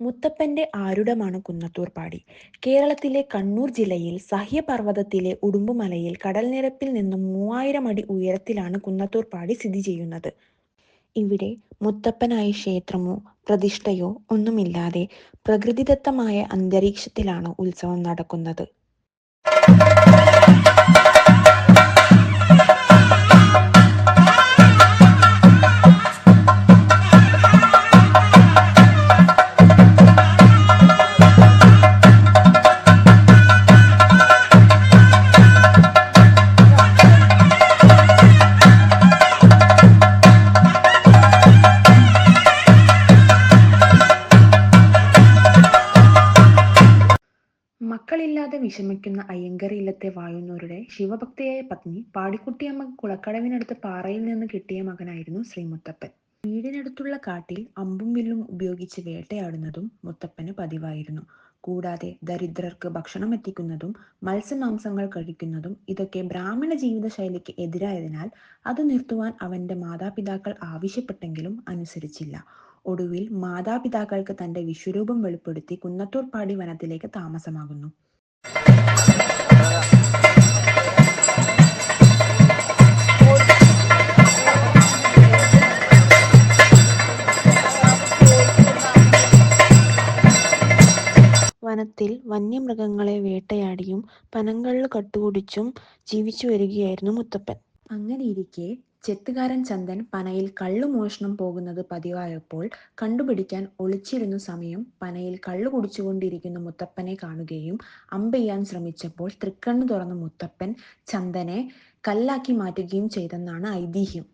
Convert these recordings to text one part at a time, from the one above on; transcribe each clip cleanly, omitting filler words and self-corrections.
മുത്തപ്പന്റെ ആരുടമാണ് കുന്നത്തൂർപ്പാടി. കേരളത്തിലെ കണ്ണൂർ ജില്ലയിൽ സഹ്യപർവ്വതത്തിലെ ഉടുമ്പുമലയിൽ കടൽനിരപ്പിൽ നിന്നും 3000 അടി ഉയരത്തിലാണ് കുന്നത്തൂർപ്പാടി സ്ഥിതി ചെയ്യുന്നത്. ഇവിടെ മുത്തപ്പനായി ക്ഷേത്രമോ പ്രതിഷ്ഠയോ ഒന്നുമില്ലാതെ പ്രകൃതിദത്തമായ അന്തരീക്ഷത്തിലാണ് ഉത്സവം നടക്കുന്നത്. മക്കളില്ലാതെ വിഷമിക്കുന്ന അയ്യങ്കര ഇല്ലത്തെ വാഴുന്നവരുടെ ശിവഭക്തയായ പത്നി പാടിക്കുട്ടിയമ്മ കുളക്കടവിനടുത്ത് പാറയിൽ നിന്ന് കിട്ടിയ മകനായിരുന്നു ശ്രീ മുത്തപ്പൻ. വീടിനടുത്തുള്ള കാട്ടിൽ അമ്പും വില്ലും ഉപയോഗിച്ച് വേട്ടയാടുന്നതും മുത്തപ്പന് പതിവായിരുന്നു. കൂടാതെ ദരിദ്രർക്ക് ഭക്ഷണം എത്തിക്കുന്നതും മത്സ്യമാംസങ്ങൾ കഴിക്കുന്നതും ഇതൊക്കെ ബ്രാഹ്മണ ജീവിത ശൈലിക്ക് എതിരായതിനാൽ അത് നിർത്തുവാൻ അവന്റെ മാതാപിതാക്കൾ ആവശ്യപ്പെട്ടെങ്കിലും അനുസരിച്ചില്ല. ഒടുവിൽ മാതാപിതാക്കൾക്ക് തന്റെ വിശ്വരൂപം വെളിപ്പെടുത്തി കുന്നത്തൂർപ്പാടി വനത്തിലേക്ക് താമസമാകുന്നു. വനത്തിൽ വന്യമൃഗങ്ങളെ വേട്ടയാടിയും പനങ്കള്ള് കട്ടുകുടിച്ചും ജീവിച്ചു വരികയായിരുന്നു മുത്തപ്പൻ. അങ്ങനെയിരിക്കെ ചെത്തുകാരൻ ചന്ദൻ പനയിൽ കള്ളു മോഷണം പോകുന്നത് പതിവായപ്പോൾ കണ്ടുപിടിക്കാൻ ഒളിച്ചിരുന്ന സമയം പനയിൽ കള്ളു കുടിച്ചുകൊണ്ടിരിക്കുന്ന മുത്തപ്പനെ കാണുകയും അമ്പെയ്യാൻ ശ്രമിച്ചപ്പോൾ തൃക്കണ്ണു തുറന്ന മുത്തപ്പൻ ചന്ദനെ കല്ലാക്കി മാറ്റുകയും ചെയ്തെന്നാണ് ഐതിഹ്യം.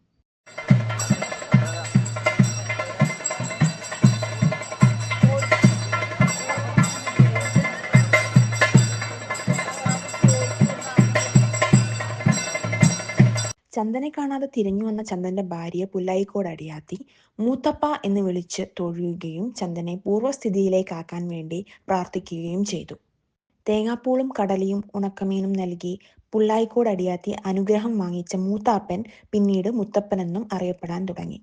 ചന്ദനെ കാണാതെ തിരിഞ്ഞു വന്ന ചന്ദന്റെ ഭാര്യ പുല്ലായിക്കോട് അടിയാത്തി മൂത്തപ്പ എന്ന് വിളിച്ച് തൊഴുകയും ചന്ദനെ പൂർവ്വസ്ഥിതിയിലേക്കാക്കാൻ വേണ്ടി പ്രാർത്ഥിക്കുകയും ചെയ്തു. തേങ്ങാപ്പൂളും കടലയും ഉണക്കമീനും നൽകി പുല്ലായിക്കോട് അടിയാത്തി അനുഗ്രഹം വാങ്ങിച്ച മൂത്താപ്പൻ പിന്നീട് മുത്തപ്പനെന്നും അറിയപ്പെടാൻ തുടങ്ങി.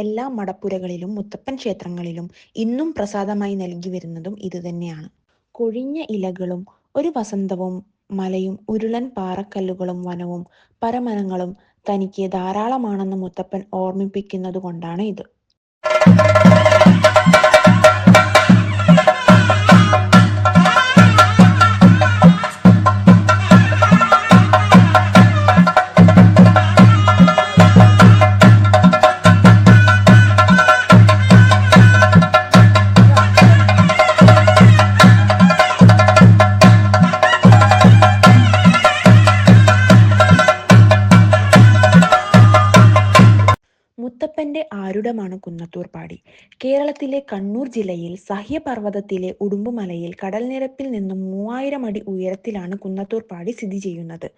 എല്ലാ മടപ്പുരകളിലും മുത്തപ്പൻ ക്ഷേത്രങ്ങളിലും ഇന്നും പ്രസാദമായി നൽകി വരുന്നതും ഇതുതന്നെയാണ്. കൊഴിഞ്ഞ ഇലകളും ഒരു വസന്തവും മലയും ഉരുളൻ പാറക്കല്ലുകളും വനവും പരമനങ്ങളും തനിക്ക് ധാരാളമാണെന്ന് മുത്തപ്പൻ ഓർമ്മിപ്പിക്കുന്നതുകൊണ്ടാണ് ഇത്. മുത്തപ്പന്റെ ആരുടമാണ് കുന്നത്തൂർപ്പാടി. കേരളത്തിലെ കണ്ണൂർ ജില്ലയിൽ സഹ്യപർവ്വതത്തിലെ ഉടുമ്പുമലയിൽ കടൽനിരപ്പിൽ നിന്നും 3000 അടി ഉയരത്തിലാണ് കുന്നത്തൂർപ്പാടി സ്ഥിതി ചെയ്യുന്നത്.